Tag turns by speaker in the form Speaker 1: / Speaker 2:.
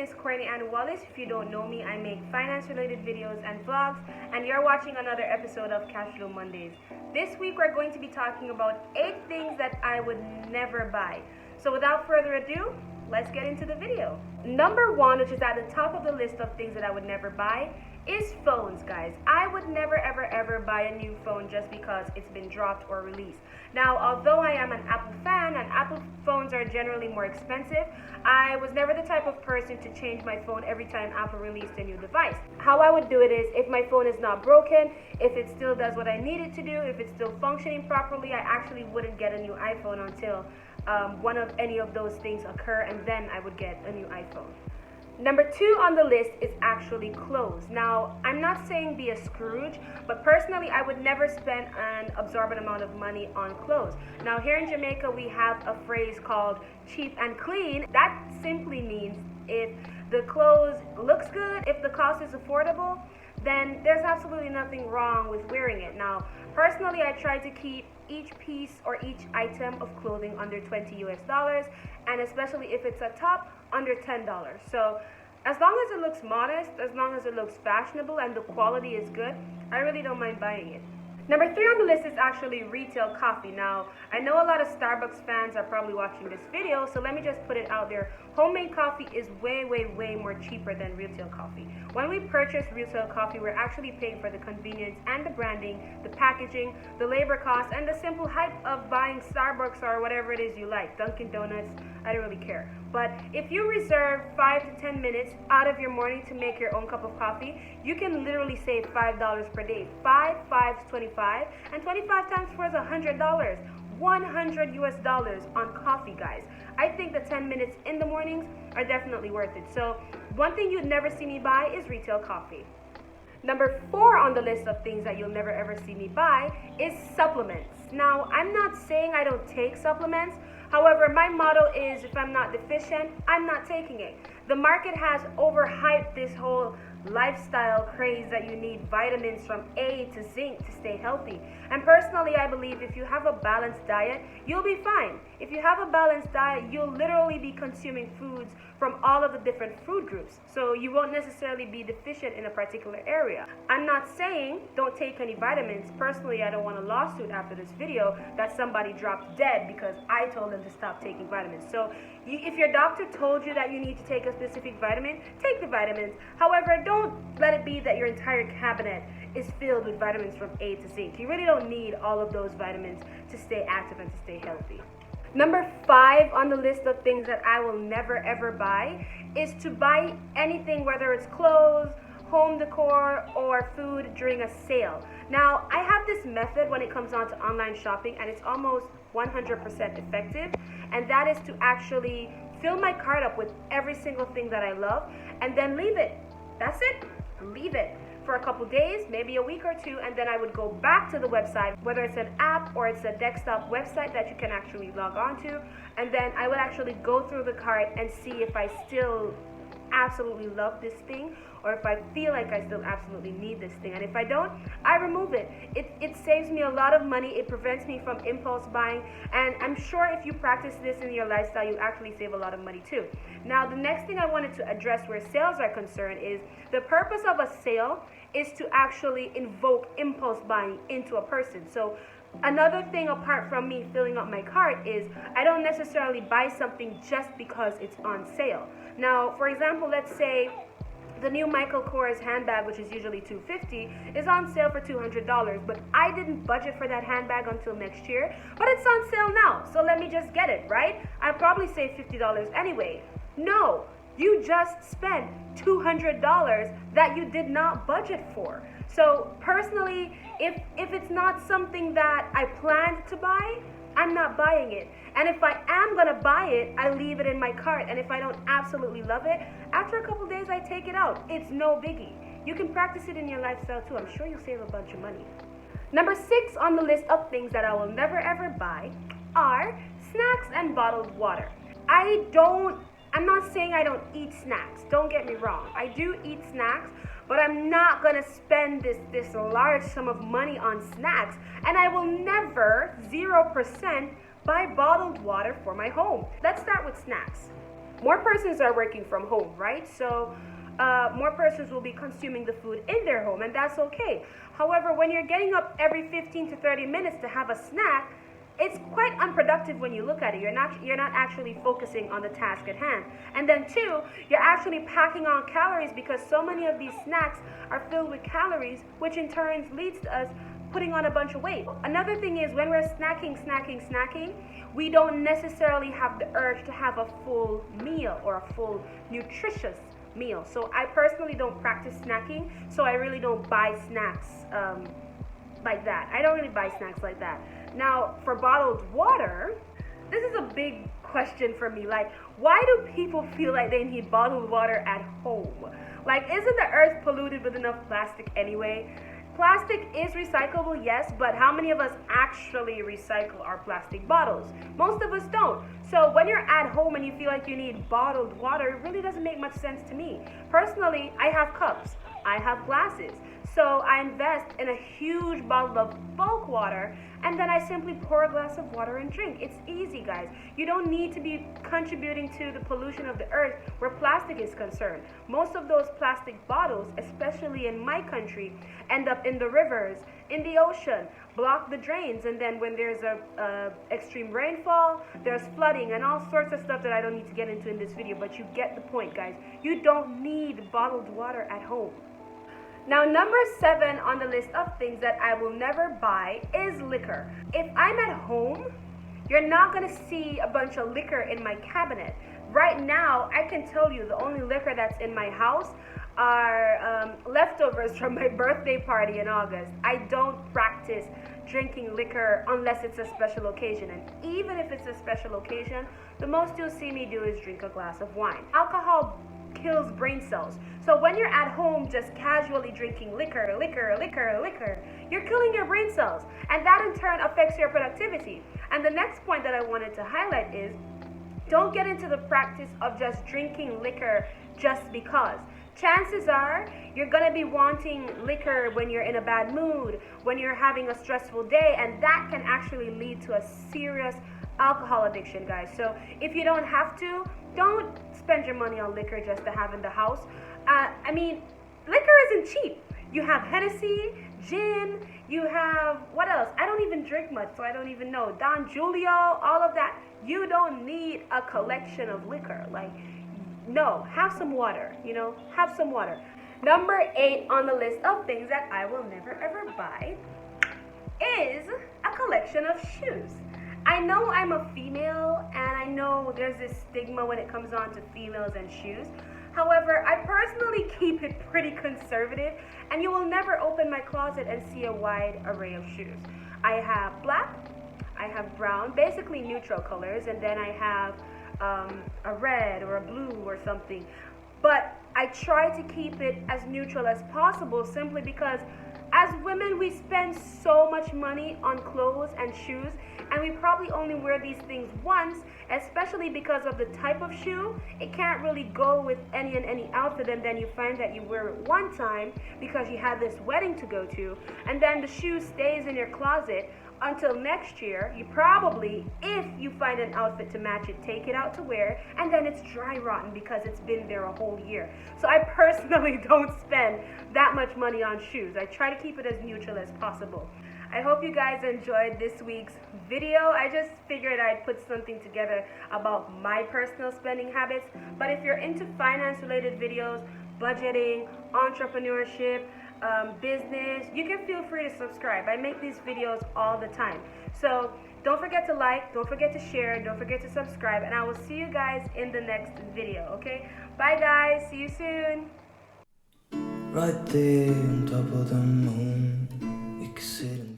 Speaker 1: is Courtney-Ann. If you don't know me, I make finance-related videos and vlogs, and you're watching another episode of CASHFLOW Mondays. This week, we're going to be talking about 8 things that I would never buy. So without further ado, let's get into the video. Number 1, which is at the top of the list of things that I would never buy, is phones, guys. I would never ever buy a new phone just because it's been dropped or released. Now, although I am an Apple fan and Apple phones are generally more expensive, I was never the type of person to change my phone every time Apple released a new device. How I would do it is, if my phone is not broken, if it still does what I need it to do, if it's still functioning properly, I actually wouldn't get a new iPhone until one of any of those things occur, and then I would get a new iPhone. Number 2 on the list is actually clothes. Now, I'm not saying be a Scrooge, but personally, I would never spend an absorbent amount of money on clothes. Now, here in Jamaica, we have a phrase called cheap and clean. That simply means if the clothes looks good, if the cost is affordable, then there's absolutely nothing wrong with wearing it. Now, personally, I try to keep each piece or each item of clothing under $20 US, and especially if it's a top, under $10. So as long as it looks modest, as long as it looks fashionable and the quality is good, I really don't mind buying it. Number 3 on the list is actually retail coffee. Now, I know a lot of Starbucks fans are probably watching this video, so let me just put it out there. Homemade coffee is way more cheaper than retail coffee. When we purchase retail coffee, we're actually paying for the convenience and the branding, the packaging, the labor costs, and the simple hype of buying Starbucks or whatever it is you like, Dunkin' Donuts, I don't really care. But if you reserve 5 to 10 minutes out of your morning to make your own cup of coffee, you can literally save $5 per day. 5 is 25, and 25 times 4 is $100. $100 US on coffee, guys. I think the 10 minutes in the mornings are definitely worth it. So one thing you'd never see me buy is retail coffee. Number 4 on the list of things that you'll never ever see me buy is supplements. Now, I'm not saying I don't take supplements. However, my motto is if I'm not deficient, I'm not taking it. The market has overhyped this whole lifestyle craze that you need vitamins from A to zinc to stay healthy. And personally, I believe if you have a balanced diet, you'll be fine. If you have a balanced diet, you'll literally be consuming foods from all of the different food groups. So you won't necessarily be deficient in a particular area. I'm not saying don't take any vitamins. Personally, I don't want a lawsuit after this video that somebody dropped dead because I told them to stop taking vitamins. So if your doctor told you that you need to take a specific vitamin, take the vitamins. However, don't let it be that your entire cabinet is filled with vitamins from A to zinc. You really don't need all of those vitamins to stay active and to stay healthy. Number 5 on the list of things that I will never ever buy is to buy anything, whether it's clothes, home decor, or food during a sale. Now, I have this method when it comes down to online shopping, and it's almost 100% effective, and that is to actually fill my cart up with every single thing that I love and then leave it. That's it. Leave it for a couple days, maybe a week or 2, and then I would go back to the website, whether it's an app or it's a desktop website that you can actually log on to, and then I would actually go through the cart and see if I still absolutely love this thing, or if I feel like I still absolutely need this thing. And if I don't, I remove it. It saves me a lot of money. It prevents me from impulse buying. And I'm sure if you practice this in your lifestyle, you actually save a lot of money too. Now, the next thing I wanted to address where sales are concerned is the purpose of a sale is to actually invoke impulse buying into a person. So another thing apart from me filling up my cart is I don't necessarily buy something just because it's on sale. Now, for example, let's say the new Michael Kors handbag, which is usually $250, is on sale for $200, but I didn't budget for that handbag until next year, but it's on sale now, so let me just get it, right? I'd probably save $50 anyway. No, you just spent $200 that you did not budget for. So personally, if it's not something that I planned to buy, I'm not buying it. And if I am gonna buy it, I leave it in my cart. And if I don't absolutely love it, after a couple days I take it out. It's no biggie. You can practice it in your lifestyle too. I'm sure you'll save a bunch of money. Number 6 on the list of things that I will never ever buy are snacks and bottled water. I'm not saying I don't eat snacks. Don't get me wrong. I do eat snacks, but I'm not gonna spend this large sum of money on snacks, and I will never 0% buy bottled water for my home. Let's start with snacks. more persons are working from home, right? So more persons will be consuming the food in their home, and that's okay. However, when you're getting up every 15 to 30 minutes to have a snack, it's quite unproductive when you look at it. You're not actually focusing on the task at hand. And then two, you're actually packing on calories because so many of these snacks are filled with calories, which in turn leads to us putting on a bunch of weight. Another thing is when we're snacking, we don't necessarily have the urge to have a full meal or a full nutritious meal. So I personally don't practice snacking, so I really don't buy snacks like that. I don't really buy snacks like that. Now, for bottled water, this is a big question for me. Like, why do people feel like they need bottled water at home? Like, isn't the earth polluted with enough plastic anyway? Plastic is recyclable, yes, but how many of us actually recycle our plastic bottles? Most of us don't. So when you're at home and you feel like you need bottled water, it really doesn't make much sense to me. Personally, I have cups, I have glasses. So I invest in a huge bottle of bulk water, and then I simply pour a glass of water and drink. It's easy, guys. You don't need to be contributing to the pollution of the earth where plastic is concerned. Most of those plastic bottles, especially in my country, end up in the rivers, in the ocean, block the drains, and then when there's a extreme rainfall, there's flooding and all sorts of stuff that I don't need to get into in this video, but you get the point, guys. You don't need bottled water at home. Now, number 7 on the list of things that I will never buy is liquor. If I'm at home, you're not going to see a bunch of liquor in my cabinet. Right now, I can tell you the only liquor that's in my house are leftovers from my birthday party in August. I don't practice drinking liquor unless it's a special occasion. And even if it's a special occasion, the most you'll see me do is drink a glass of wine. Alcohol kills brain cells. So when you're at home just casually drinking liquor, you're killing your brain cells. And that in turn affects your productivity. And the next point that I wanted to highlight is, don't get into the practice of just drinking liquor just because. Chances are you're going to be wanting liquor when you're in a bad mood, when you're having a stressful day, and that can actually lead to a serious alcohol addiction, guys. So if you don't have to, don't spend your money on liquor just to have in the house. I mean, liquor isn't cheap. You have Hennessy, gin, you have, what else? I don't even drink much, so I don't even know. Don Julio, all of that. You don't need a collection of liquor. Like, no, have some water, have some water. Number 8 on the list of things that I will never ever buy is a collection of shoes. I know I'm a female, and I know there's this stigma when it comes on to females and shoes. However, I personally keep it pretty conservative, and you will never open my closet and see a wide array of shoes. I have black, I have brown, basically neutral colors, and then I have a red or a blue or something. But I try to keep it as neutral as possible simply because as women, we spend so much money on clothes and shoes, and we probably only wear these things once, especially because of the type of shoe. It can't really go with any outfit, and then you find that you wear it one time because you had this wedding to go to, and then the shoe stays in your closet until next year. You probably, if you find an outfit to match it, take it out to wear, and then it's dry rotten because it's been there a whole year. So I personally don't spend that much money on shoes. I try to keep it as neutral as possible. I hope you guys enjoyed this week's video. I just figured I'd put something together about my personal spending habits. But if you're into finance related videos, budgeting, entrepreneurship, business, you can feel free to subscribe. I make these videos all the time. So don't forget to like, don't forget to share, don't forget to subscribe, and I will see you guys in the next video, okay? Bye guys, see you soon.
Speaker 2: Right there on top of the moon, we could sit